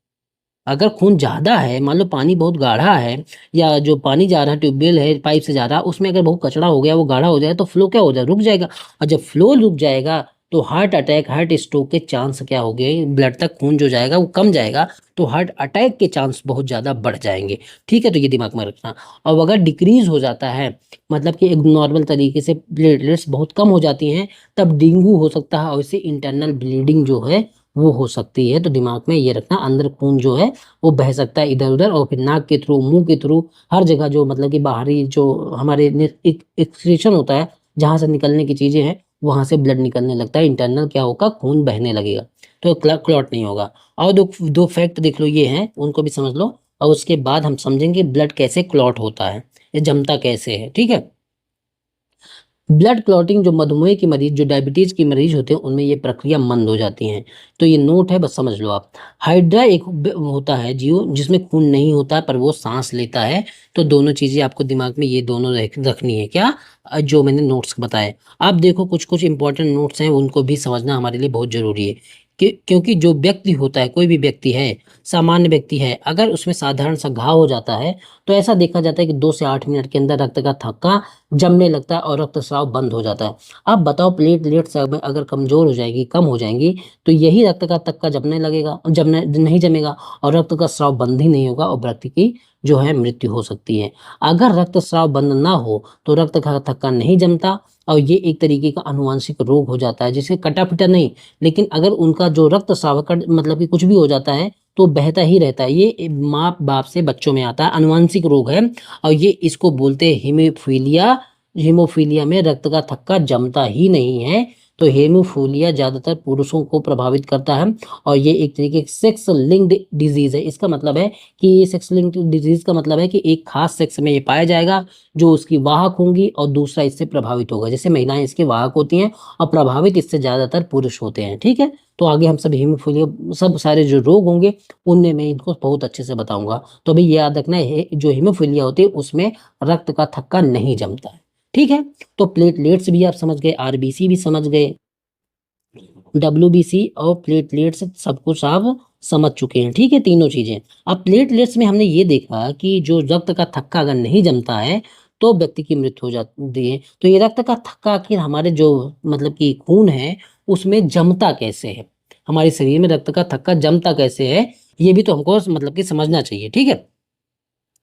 अगर खून ज्यादा है, मान लो पानी बहुत गाढ़ा है, या जो पानी जा रहा है ट्यूबवेल है, पाइप से जा रहा है, उसमें अगर बहुत कचरा हो गया, वो गाढ़ा हो जाए तो फ्लो क्या हो जाए, रुक जाएगा। और जब फ्लो रुक जाएगा तो हार्ट अटैक, हार्ट स्ट्रोक के चांस क्या हो गए, ब्लड तक खून जो जाएगा वो कम जाएगा, तो हार्ट अटैक के चांस बहुत ज्यादा बढ़ जाएंगे। ठीक है, तो ये दिमाग में रखना। और अगर डिक्रीज हो जाता है, मतलब कि एक नॉर्मल तरीके से प्लेटलेट्स बहुत कम हो जाती हैं, तब डेंगू हो सकता है, और इससे इंटरनल ब्लीडिंग जो है वो हो सकती है। तो दिमाग में ये रखना, अंदर खून जो है वो बह सकता है इधर उधर, और फिर नाक के थ्रू, मुंह के थ्रू, हर जगह जो मतलब कि बाहरी जो हमारे एक्सक्रीशन होता है, जहां से निकलने की चीजें हैं, वहां से ब्लड निकलने लगता है, इंटरनल क्या होगा, खून बहने लगेगा, तो क्लॉट नहीं होगा। और दो दो फैक्ट देख लो ये हैं, उनको भी समझ लो, और उसके बाद हम समझेंगे ब्लड कैसे क्लॉट होता है, ये जमता कैसे है, ठीक है। ब्लड क्लॉटिंग, जो मधुमेह की मरीज, जो डायबिटीज की मरीज होते हैं, उनमें ये प्रक्रिया मंद हो जाती है। तो ये नोट है, बस समझ लो आप। हाइड्रा एक होता है जीव जिसमें खून नहीं होता पर वो सांस लेता है। तो दोनों चीजें आपको दिमाग में ये दोनों रखनी है, क्या, जो मैंने नोट्स बताए। आप देखो कुछ कुछ इंपॉर्टेंट नोट्स हैं, उनको भी समझना हमारे लिए बहुत जरूरी है। क्योंकि जो व्यक्ति होता है, कोई भी व्यक्ति है, सामान्य व्यक्ति है, अगर उसमें साधारण सा घाव हो जाता है, तो ऐसा देखा जाता है कि 2 से 8 मिनट के अंदर रक्त का थक्का जमने लगता है और रक्तस्राव बंद हो जाता है। अब बताओ, प्लेटलेट्स अगर कमजोर हो जाएगी, कम हो जाएंगी, तो यही रक्त का थक्का जमने लगेगा, जमने नहीं जमेगा, और रक्त का स्राव बंद ही नहीं होगा, और व्यक्ति की जो है मृत्यु हो सकती है। अगर रक्तस्राव बंद ना हो तो रक्त का थक्का नहीं जमता, और ये एक तरीके का अनुवांशिक रोग हो जाता है, जिसे कटा पिटा नहीं, लेकिन अगर उनका जो रक्तस्राव मतलब कि कुछ भी हो जाता है तो बहता ही रहता है। ये माँ बाप से बच्चों में आता है, अनुवांशिक रोग है। और ये इसको बोलते हैं हीमोफीलिया। हीमोफीलिया में रक्त का थक्का जमता ही नहीं है। तो हेमोफीलिया ज्यादातर पुरुषों को प्रभावित करता है, और ये एक तरीके की सेक्स लिंक्ड डिजीज है। इसका मतलब है कि ये सेक्स लिंक्ड डिजीज का मतलब है कि एक खास सेक्स में ये पाया जाएगा जो उसकी वाहक होंगी, और दूसरा इससे प्रभावित होगा। जैसे महिलाएं इसके वाहक होती हैं, और प्रभावित इससे ज्यादातर पुरुष होते हैं, ठीक है। तो आगे हम सब हीमोफीलिया, सब सारे जो रोग होंगे उनमें मैं इनको बहुत अच्छे से बताऊंगा। तो अभी याद रखना है, जो हीमोफीलिया होती है उसमें रक्त का थक्का नहीं जमता है, ठीक है। तो प्लेटलेट्स भी आप समझ गए, आरबीसी भी समझ गए, डब्ल्यूबीसी और प्लेटलेट्स, सब कुछ आप समझ चुके हैं, ठीक है, तीनों चीजें। अब प्लेटलेट्स में हमने ये देखा कि जो रक्त का थक्का अगर नहीं जमता है तो व्यक्ति की मृत्यु हो जाती है। तो ये रक्त का थक्का आखिर हमारे जो मतलब कि खून है उसमें जमता कैसे है, हमारे शरीर में रक्त का थक्का जमता कैसे है, ये भी तो हमको मतलब कि समझना चाहिए, ठीक है।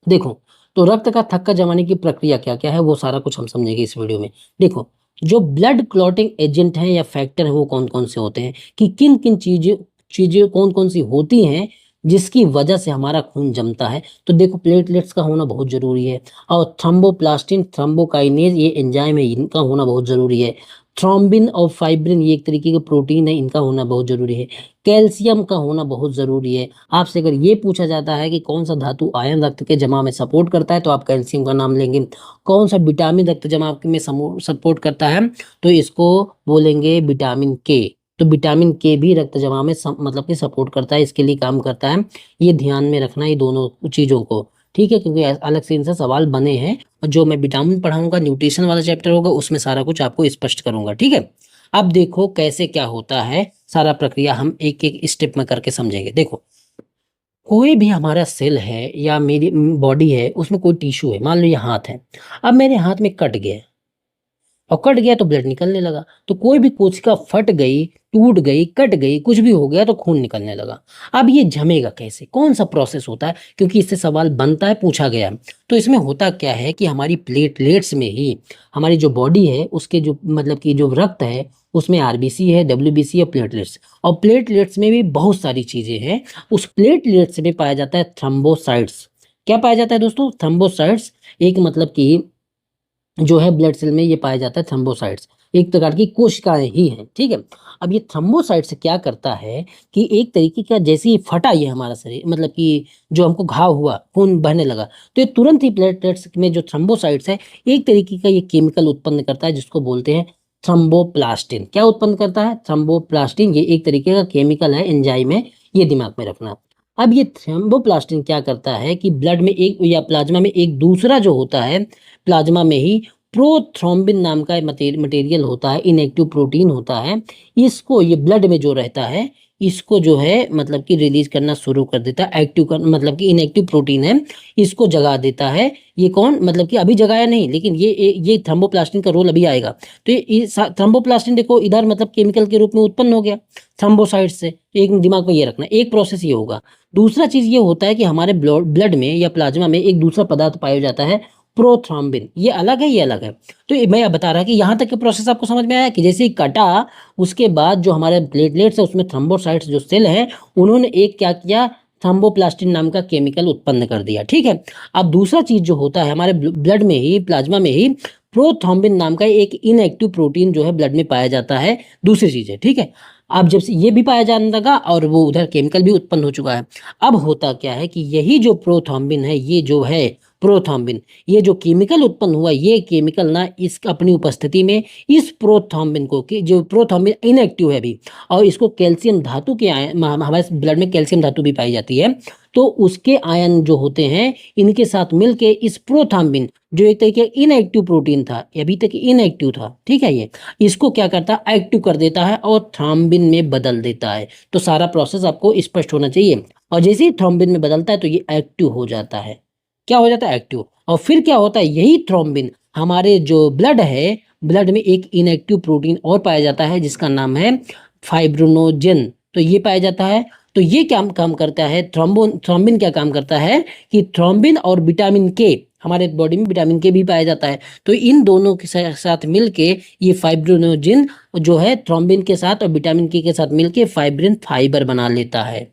देखो, तो रक्त का थक्का जमाने की प्रक्रिया क्या क्या है वो सारा कुछ हम समझेंगे इस वीडियो में। देखो, जो ब्लड क्लॉटिंग एजेंट हैं या फैक्टर हैं वो कौन कौन से होते हैं, कि किन किन चीजें चीजें कौन कौन सी होती हैं जिसकी वजह से हमारा खून जमता है। तो देखो, प्लेटलेट्स का होना बहुत जरूरी है, और थ्रोम्बोप्लास्टिन, थ्रोम्बोकाइनेज, ये एंजाइम है, इनका होना बहुत जरूरी है। थ्रोम्बिन और फाइब्रिन, ये एक तरीके के प्रोटीन है, इनका होना बहुत जरूरी है। कैल्शियम का होना बहुत जरूरी है। आपसे अगर ये पूछा जाता है कि कौन सा धातु आयन रक्त के जमा में सपोर्ट करता है, तो आप कैल्शियम का नाम लेंगे। कौन सा विटामिन रक्त जमा में सपोर्ट करता है, तो इसको बोलेंगे विटामिन के। तो विटामिन के भी रक्त जमा में मतलब कि सपोर्ट करता है, इसके लिए काम करता है। ये ध्यान में रखना, ये दोनों चीजों को, ठीक है, क्योंकि अलग से इनसे सवाल बने हैं। और जो मैं विटामिन पढ़ाऊंगा, न्यूट्रिशन वाला चैप्टर होगा, उसमें सारा कुछ आपको स्पष्ट करूंगा, ठीक है। अब देखो कैसे क्या होता है, सारा प्रक्रिया हम एक एक स्टेप में करके समझेंगे। देखो, कोई भी हमारा सेल है या मेरी बॉडी है, उसमें कोई टिश्यू है, मान लो ये हाथ है, अब मेरे हाथ में कट गया और कट गया तो ब्लड निकलने लगा। तो कोई भी कोशिका फट गई, टूट गई, कट गई, कुछ भी हो गया तो खून निकलने लगा। अब ये जमेगा कैसे, कौन सा प्रोसेस होता है, क्योंकि इससे सवाल बनता है, पूछा गया है। तो इसमें होता क्या है कि हमारी प्लेटलेट्स में ही हमारी जो बॉडी है उसके जो मतलब कि जो रक्त है उसमें आरबीसी है, डब्ल्यूबीसी है, प्लेटलेट्स। और प्लेटलेट्स में भी बहुत सारी चीजें हैं। उस प्लेटलेट्स में पाया जाता है थ्रोम्बोसाइट्स। क्या पाया जाता है दोस्तों? थ्रोम्बोसाइट्स। एक मतलब कि जो है ब्लड सेल में ये पाया जाता है थ्रोम्बोसाइट्स, एक प्रकार की कोशिकाएं ही हैं, ठीक है। अब ये थ्रोम्बोसाइट्स क्या करता है कि एक तरीके का, जैसे ही फटा ये हमारा शरीर, मतलब कि जो हमको घाव हुआ, खून बहने लगा, तो ये तुरंत ही प्लेटलेट्स में जो थ्रोम्बोसाइट्स है एक तरीके का ये केमिकल उत्पन्न करता है जिसको बोलते हैं थ्रोम्बोप्लास्टिन। क्या उत्पन्न करता है? थ्रोम्बोप्लास्टिन। ये एक तरीके का केमिकल है, एंजाइम है, ये दिमाग में रखना। अब ये थ्रोम्बोप्लास्टिन क्या करता है कि ब्लड में एक या प्लाज्मा में एक दूसरा जो होता है, प्लाज्मा में ही प्रोथ्रोम्बिन नाम का मटेरियल होता है, इनएक्टिव प्रोटीन होता है। इसको ये ब्लड में जो रहता है इसको जो है मतलब कि रिलीज करना शुरू कर देता है, एक्टिव कर मतलब कि इनएक्टिव प्रोटीन है, इसको जगा देता है। ये कौन, मतलब कि अभी जगाया नहीं, लेकिन ये थ्रोम्बोप्लास्टिन का रोल अभी आएगा। तो ये थ्रोम्बोप्लास्टिन देखो इधर मतलब केमिकल के रूप में उत्पन्न हो गया थ्रोम्बोसाइट से। तो एक दिमाग में ये रखना, एक प्रोसेस ये होगा। दूसरा चीज ये होता है कि हमारे ब्लड में या प्लाज्मा में एक दूसरा पदार्थ पाया जाता है, प्रोथ्रोम्बिन। ये अलग है, ये अलग है। तो मैं अब बता रहा कि यहाँ तक के प्रोसेस आपको समझ में आया कि जैसे ही कटा उसके बाद जो हमारे प्लेटलेट्स है उसमें थ्रोम्बोसाइट्स जो सेल है उन्होंने एक क्या किया, थ्रोम्बोप्लास्टिन नाम का केमिकल उत्पन्न कर दिया, ठीक है। अब दूसरा चीज जो होता है हमारे ब्लड में ही, प्लाज्मा में ही प्रोथ्रोम्बिन नाम का एक इनएक्टिव प्रोटीन जो है ब्लड में पाया जाता है। दूसरी चीज है, ठीक है। अब जब से ये भी पाया जाने लगा और वो उधर केमिकल भी उत्पन्न हो चुका है, अब होता क्या है कि यही जो प्रोथ्रोम्बिन है, ये जो है प्रोथ्रोम्बिन, ये जो केमिकल उत्पन्न हुआ, ये केमिकल ना इस अपनी उपस्थिति में इस प्रोथ्रोम्बिन को, कि जो प्रोथ्रोम्बिन इनएक्टिव है अभी, और इसको कैल्शियम धातु के आयन, हमारे ब्लड में कैल्शियम धातु भी पाई जाती है, तो उसके आयन जो होते हैं इनके साथ मिलके इस प्रोथ्रोम्बिन जो एक तरीके इनएक्टिव प्रोटीन था, अभी तक इनएक्टिव था, ठीक है, ये इसको क्या करता है, एक्टिव कर देता है और थ्रोम्बिन में बदल देता है। तो सारा प्रोसेस आपको स्पष्ट होना चाहिए। और जैसे ही थ्रोम्बिन में बदलता है तो ये एक्टिव हो जाता है। क्या हो जाता है? एक्टिव। और फिर क्या होता है, यही थ्रोम्बिन हमारे जो ब्लड है, ब्लड में एक इनएक्टिव प्रोटीन और पाया जाता है जिसका नाम है फाइब्रोनोजेन। तो ये पाया जाता है। तो ये क्या काम करता है, थ्रोम्बिन क्या काम करता है कि थ्रोम्बिन और विटामिन के, हमारे बॉडी में विटामिन के भी पाया जाता है, तो इन दोनों के साथ मिलके ये फाइब्रोनोजिन जो है थ्रोम्बिन के साथ और विटामिन के साथ मिलके फाइब्रिन फाइबर बना लेता है।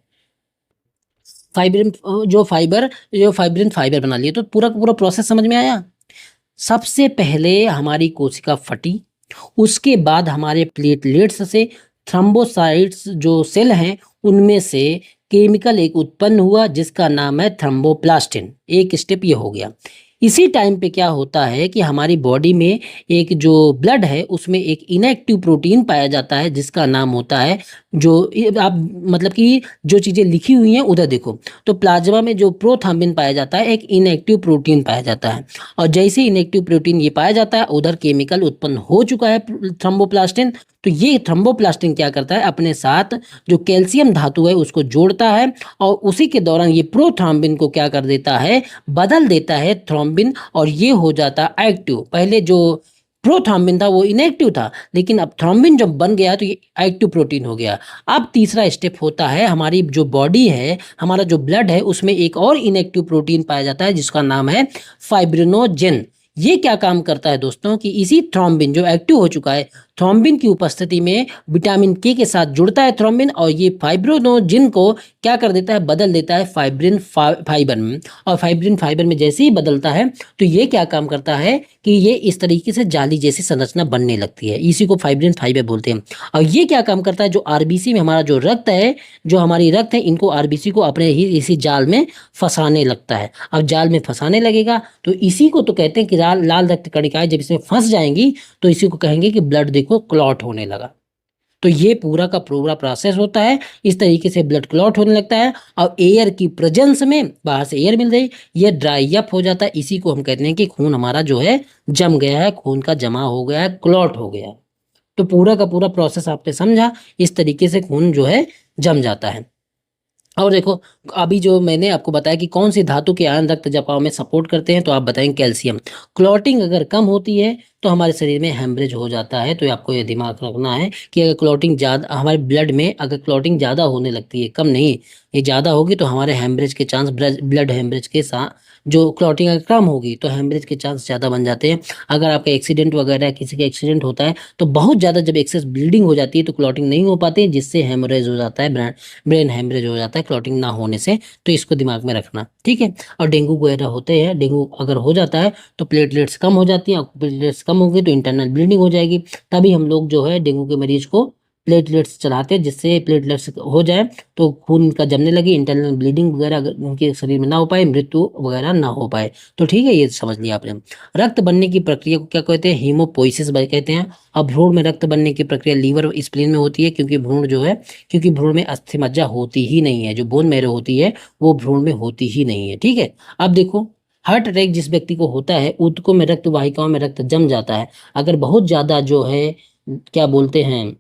फाइब्रिन जो फाइब्रिन फाइबर बना लिए। तो पूरा का पूरा प्रोसेस समझ में आया। सबसे पहले हमारी कोशिका फटी, उसके बाद हमारे प्लेटलेट्स से थ्रोम्बोसाइट्स जो सेल हैं उनमें से केमिकल एक उत्पन्न हुआ जिसका नाम है थ्रोम्बोप्लास्टिन। एक स्टेप ये हो गया। इसी टाइम पे क्या होता है कि हमारी बॉडी में एक जो ब्लड है उसमें एक इनएक्टिव प्रोटीन पाया जाता है जिसका नाम होता है, जो आप मतलब कि जो चीज़ें लिखी हुई हैं उधर देखो, तो प्लाज्मा में जो प्रोथ्रोम्बिन पाया जाता है एक इनएक्टिव प्रोटीन पाया जाता है। और जैसे इनएक्टिव प्रोटीन ये पाया जाता है उधर केमिकल उत्पन्न हो चुका है थ्रोम्बोप्लास्टिन। तो ये थ्रोम्बोप्लास्टिन क्या करता है, अपने साथ जो कैल्शियम धातु है उसको जोड़ता है और उसी के दौरान ये प्रोथ्रोम्बिन को क्या कर देता है, बदल देता है थ्रोम्बिन, और ये हो जाता है एक्टिव। पहले जो प्रोथ्रोम्बिन था वो इनएक्टिव था, लेकिन अब थ्रोम्बिन जब बन गया तो ये एक्टिव प्रोटीन हो गया। अब तीसरा स्टेप होता है, हमारी जो बॉडी है, हमारा जो ब्लड है उसमें एक और इनएक्टिव प्रोटीन पाया जाता है जिसका नाम है फाइब्रिनोजेन। ये क्या काम करता है दोस्तों कि इसी थ्रोम्बिन जो एक्टिव हो चुका है, थ्रोम्बिन की उपस्थिति में विटामिन के साथ जुड़ता है थ्रोम्बिन, और ये फाइब्रोनोजिन को क्या कर देता है, बदल देता है फाइब्रिन फाइबर में। और फाइब्रिन फाइबर में जैसे ही बदलता है तो ये क्या काम करता है कि ये इस तरीके से जाली जैसी संरचना बनने लगती है, इसी को फाइब्रिन फाइबर बोलते हैं। और ये क्या काम करता है, जो आरबीसी में हमारा जो रक्त है, जो हमारी रक्त है, इनको आरबीसी को अपने ही इसी जाल में फंसाने लगता है। अब जाल में फंसाने लगेगा तो इसी को तो कहते हैं कि लाल लाल रक्त कणिकाएं जब इसमें फंस जाएंगी तो इसी को कहेंगे कि ब्लड देखो क्लॉट होने लगा। तो ये पूरा का पूरा प्रोसेस होता है, इस तरीके से ब्लड क्लॉट होने लगता है। और एयर की प्रेजेंस में, बाहर से एयर मिल रही, ये ड्राई अप हो जाता है। इसी को हम कहते हैं कि खून हमारा जो है जम गया है, खून का जमा हो गया है, क्लॉट हो गया है। तो पूरा का पूरा प्रोसेस आपने समझा, इस तरीके से खून जो है जम जाता है। और देखो, अभी जो मैंने आपको बताया कि कौन सी धातु के आयन रक्त जमाव में सपोर्ट करते हैं, तो आप बताएंगे कैल्शियम। क्लॉटिंग अगर कम होती है तो हमारे शरीर में हेमरेज हो जाता है। तो आपको ये दिमाग रखना है कि अगर क्लॉटिंग ज़्यादा हमारे ब्लड में, अगर क्लॉटिंग ज़्यादा होने लगती है, कम नहीं, ये ज़्यादा होगी तो हमारे हेमरेज के चांस, ब्लड हेमरेज के साथ, जो क्लॉटिंग अगर कम होगी तो हेमरेज के चांस ज़्यादा बन जाते हैं। अगर आपका एक्सीडेंट वगैरह, किसी का एक्सीडेंट होता है तो बहुत ज़्यादा जब एक्सेस ब्लीडिंग हो जाती है तो क्लॉटिंग नहीं हो पाती, जिससे हेमरेज हो जाता है, ब्रेन हेमरेज हो जाता है क्लॉटिंग ना होने से। तो इसको दिमाग में रखना, ठीक है। और डेंगू वगैरह होते हैं, डेंगू अगर हो जाता है तो प्लेटलेट्स कम हो जाती हैं, और प्लेटलेट्स कम होंगी तो इंटरनल ब्लीडिंग हो जाएगी। तभी हम लोग जो है डेंगू के मरीज को प्लेटलेट्स चढ़ाते हैं, जिससे प्लेटलेट्स हो जाए तो खून इनका जमने लगे, इंटरनल ब्लीडिंग वगैरह अगर उनके शरीर में ना हो पाए, मृत्यु वगैरह ना हो पाए। तो ठीक है, ये समझ लिया आपने। रक्त बनने की प्रक्रिया को क्या कहते हैं? हीमोपोइसिस कहते हैं। अब भ्रूण में रक्त बनने की प्रक्रिया लीवर स्प्लीन में होती है, क्योंकि भ्रूण जो है, क्योंकि भ्रूण में अस्थि मज्जा होती ही नहीं है, जो बोन मैरो होती है वो भ्रूण में होती ही नहीं है, ठीक है। अब देखो, हार्ट अटैक जिस व्यक्ति को होता है, ऊतकों में रक्त वाहिकाओं में रक्त जम जाता है। अगर बहुत ज्यादा जो है, क्या बोलते हैं,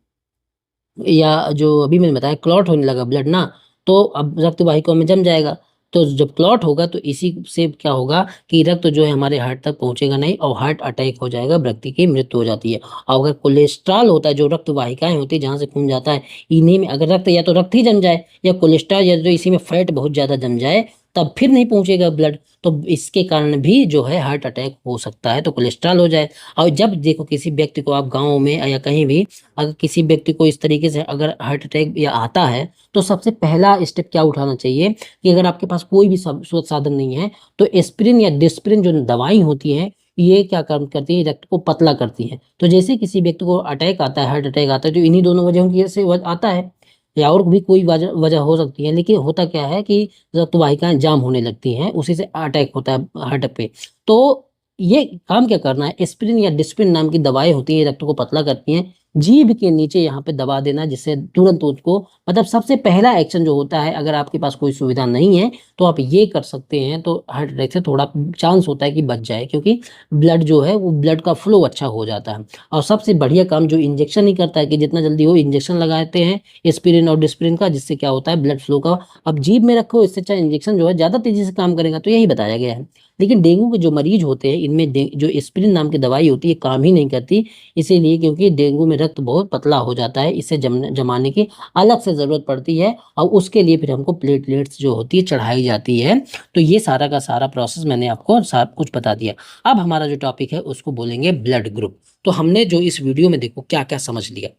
या जो अभी मैंने बताया क्लॉट होने लगा ब्लड ना, तो अब रक्त वाहिकाओं में जम जाएगा। तो जब क्लॉट होगा तो इसी से क्या होगा कि रक्त जो है हमारे हार्ट तक पहुंचेगा नहीं, और हार्ट अटैक हो जाएगा, व्यक्ति की मृत्यु हो जाती है। और अगर कोलेस्ट्रॉल होता है, जो रक्त वाहिकाएं होती है जहां से खून जाता है, इन्हीं में अगर रक्त, या तो रक्त ही जम जाए, या कोलेस्ट्रॉल, या जो इसी में फैट बहुत ज्यादा जम जाए, तब फिर नहीं पहुंचेगा ब्लड, तो इसके कारण भी जो है हार्ट अटैक हो सकता है। तो कोलेस्ट्रॉल हो जाए। और जब देखो किसी व्यक्ति को, आप गाँव में या कहीं भी अगर किसी व्यक्ति को इस तरीके से अगर हार्ट अटैक या आता है, तो सबसे पहला स्टेप क्या उठाना चाहिए कि अगर आपके पास कोई भी स्रोत साधन नहीं है, तो एस्पिरिन या डिस्पिरिन जो दवाई होती है, ये क्या काम करती है? रक्त को पतला करती है। तो जैसे किसी व्यक्ति को अटैक आता है, हार्ट अटैक आता है, तो इन्हीं दोनों वजहों की से आता है, या और भी कोई वजह वजह हो सकती है। लेकिन होता क्या है कि रक्त वाहिकाएं जाम होने लगती हैं, उसी से अटैक होता है हार्ट पे। तो ये काम क्या करना है? एस्पिरिन या डिस्पिरिन नाम की दवाएं होती हैं, रक्त को पतला करती हैं, जीभ के नीचे यहाँ पे दबा देना, जिससे तुरंत उसको, मतलब सबसे पहला एक्शन जो होता है, अगर आपके पास कोई सुविधा नहीं है तो आप ये कर सकते हैं, तो हार्ट अटैक से थोड़ा चांस होता है कि बच जाए, क्योंकि ब्लड जो है वो ब्लड का फ्लो अच्छा हो जाता है। और सबसे बढ़िया काम जो इंजेक्शन ही करता है, कि जितना जल्दी हो इंजेक्शन लगाते हैं एस्पिरिन और डिस्पिरिन का, जिससे क्या होता है ब्लड फ्लो का। अब जीभ में रखो, इससे अच्छा इंजेक्शन जो है ज़्यादा तेजी से काम करेगा, तो यही बताया गया है। लेकिन डेंगू के जो मरीज होते हैं, इनमें जो एस्पिरिन नाम की दवाई होती है काम ही नहीं करती, इसीलिए क्योंकि डेंगू में रक्त बहुत पतला हो जाता है, इसे जमाने की अलग से ज़रूरत पड़ती है, और उसके लिए फिर हमको प्लेटलेट्स जो होती है चढ़ाई जाती है। तो ये सारा का सारा प्रोसेस मैंने आपको सब कुछ बता दिया। अब हमारा जो टॉपिक है उसको बोलेंगे ब्लड ग्रुप। तो हमने जो इस वीडियो में देखो क्या क्या समझ लिया,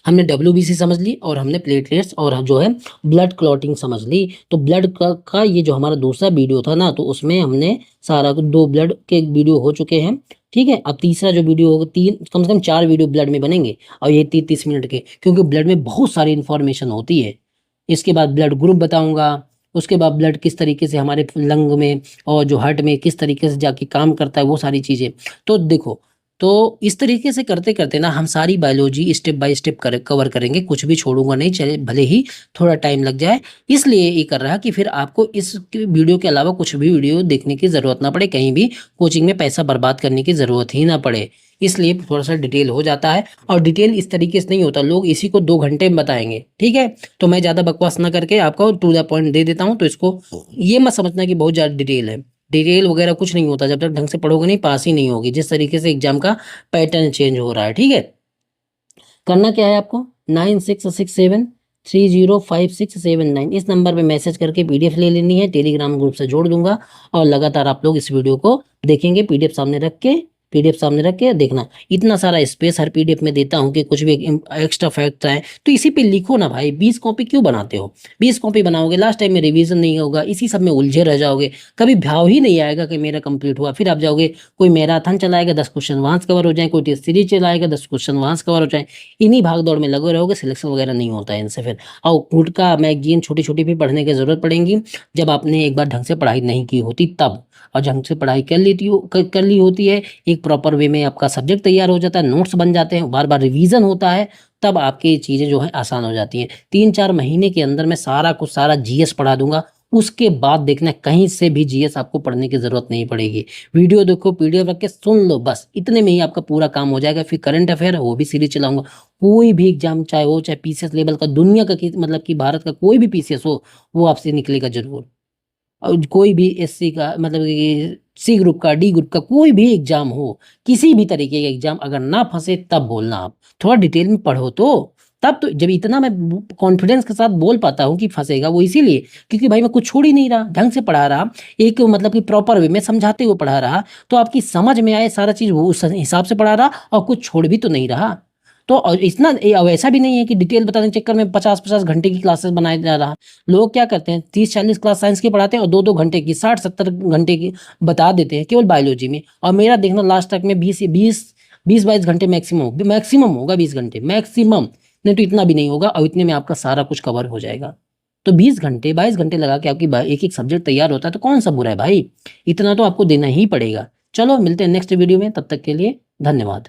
हमने डब्ल्यूबीसी समझ ली, और हमने प्लेटलेट्स और जो है ब्लड क्लॉटिंग समझ ली। तो ब्लड का ये जो हमारा दूसरा वीडियो था ना, तो उसमें हमने सारा दो ब्लड के वीडियो हो चुके हैं, ठीक है। अब तीसरा जो वीडियो होगा, तीन कम से कम चार वीडियो ब्लड में बनेंगे, और ये 30-30 मिनट के, क्योंकि ब्लड में बहुत सारी इंफॉर्मेशन होती है। इसके बाद ब्लड ग्रुप बताऊंगा, उसके बाद ब्लड किस तरीके से हमारे लंग में और जो हार्ट में किस तरीके से जाके काम करता है, वो सारी चीज़ें। तो देखो, तो इस तरीके से करते करते ना हम सारी biology step by step cover करेंगे, कुछ भी छोड़ूंगा नहीं, चले भले ही थोड़ा टाइम लग जाए। इसलिए ये कर रहा कि फिर आपको इस वीडियो के अलावा कुछ भी वीडियो देखने की ज़रूरत ना पड़े, कहीं भी कोचिंग में पैसा बर्बाद करने की ज़रूरत ही ना पड़े। इसलिए थोड़ा सा डिटेल हो जाता है, और डिटेल इस तरीके से नहीं होता, लोग इसी को 2 घंटे में बताएंगे, ठीक है। तो मैं ज़्यादा बकवास ना करके आपको टू द पॉइंट दे देता हूँ। तो इसको ये मत समझना कि बहुत ज़्यादा डिटेल है, डिटेल वगैरह कुछ नहीं होता, जब तक ढंग से पढ़ोगे नहीं पास ही नहीं होगी, जिस तरीके से एग्जाम का पैटर्न चेंज हो रहा है, ठीक है। करना क्या है आपको? 9667305679 इस नंबर पे मैसेज करके पीडीएफ ले लेनी है, टेलीग्राम ग्रुप से जोड़ दूंगा, और लगातार आप लोग इस वीडियो को देखेंगे, पीडीएफ सामने रख के देखना। इतना सारा स्पेस हर पीडीएफ में देता हूँ कि कुछ भी एक्स्ट्रा फैक्ट आए तो इसी पे लिखो ना भाई। 20 कॉपी क्यों बनाते हो? 20 कॉपी बनाओगे, लास्ट टाइम में रिवीजन नहीं होगा, इसी सब में उलझे रह जाओगे, कभी भाव ही नहीं आएगा कि मेरा कंप्लीट हुआ। फिर आप जाओगे, कोई मैराथन चलाएगा, 10 क्वेश्चन वहां से कवर हो जाए, कोई टेस्ट सीरीज चलाएगा, 10 क्वेश्चन वहां से कवर हो जाए, इन्हीं भाग दौड़ में लगे रहोगे, सिलेक्शन वगैरह नहीं होता है इनसे। फिर और गुटका मैगजीन छोटी छोटी भी पढ़ने की जरूरत पड़ेगी, जब आपने एक बार ढंग से पढ़ाई नहीं की होती तब, और ढंग से पढ़ाई कर ली होती है, एक प्रॉपर वे में आपका सब्जेक्ट तैयार हो जाता है, नोट्स बन जाते हैं, बार बार रिवीजन होता है, तब आपकी चीज़ें जो है आसान हो जाती हैं। 3-4 महीने के अंदर मैं सारा कुछ, सारा जीएस पढ़ा दूंगा, उसके बाद देखना कहीं से भी जीएस आपको पढ़ने की ज़रूरत नहीं पड़ेगी। वीडियो देखो, पीडीएफ रख के सुन लो, बस इतने में ही आपका पूरा काम हो जाएगा। फिर करंट अफेयर है वो भी सीरीज़ चलाऊँगा। कोई भी एग्ज़ाम चाहे हो, चाहे पीसीएस लेवल का, दुनिया का मतलब कि भारत का कोई भी पीसीएस हो, वो आपसे निकलेगा ज़रूर। और कोई भी एससी का मतलब कि सी ग्रुप का, डी ग्रुप का कोई भी एग्ज़ाम हो, किसी भी तरीके का एग्ज़ाम अगर ना फँसे तब बोलना आप। थोड़ा डिटेल में पढ़ो तो, तब तो जब इतना मैं कॉन्फिडेंस के साथ बोल पाता हूँ कि फँसेगा, वो इसीलिए क्योंकि भाई मैं कुछ छोड़ ही नहीं रहा, ढंग से पढ़ा रहा, एक मतलब कि प्रॉपर वे में समझाते हुए पढ़ा रहा, तो आपकी समझ में आए सारा चीज़ वो उस हिसाब से पढ़ा रहा और कुछ छोड़ भी तो नहीं रहा। तो इतना अब ऐसा भी नहीं है कि डिटेल बताने के चक्कर में 50-50 घंटे की क्लासेस बनाया जा रहा। लोग क्या करते हैं 30-40 क्लास साइंस की पढ़ाते हैं और 2-2 घंटे की 60-70 घंटे की बता देते हैं केवल बायोलॉजी में। और मेरा देखना लास्ट तक में 20-22 घंटे मैक्सिमम होगा 20 घंटे मैक्सिमम, नहीं तो इतना भी नहीं होगा और इतने में आपका सारा कुछ कवर हो जाएगा। तो 20 घंटे 22 घंटे लगा के आपकी एक-एक सब्जेक्ट तैयार होता है तो कौन सा बुरा है भाई? इतना तो आपको देना ही पड़ेगा। चलो मिलते हैं नेक्स्ट वीडियो में, तब तक के लिए धन्यवाद।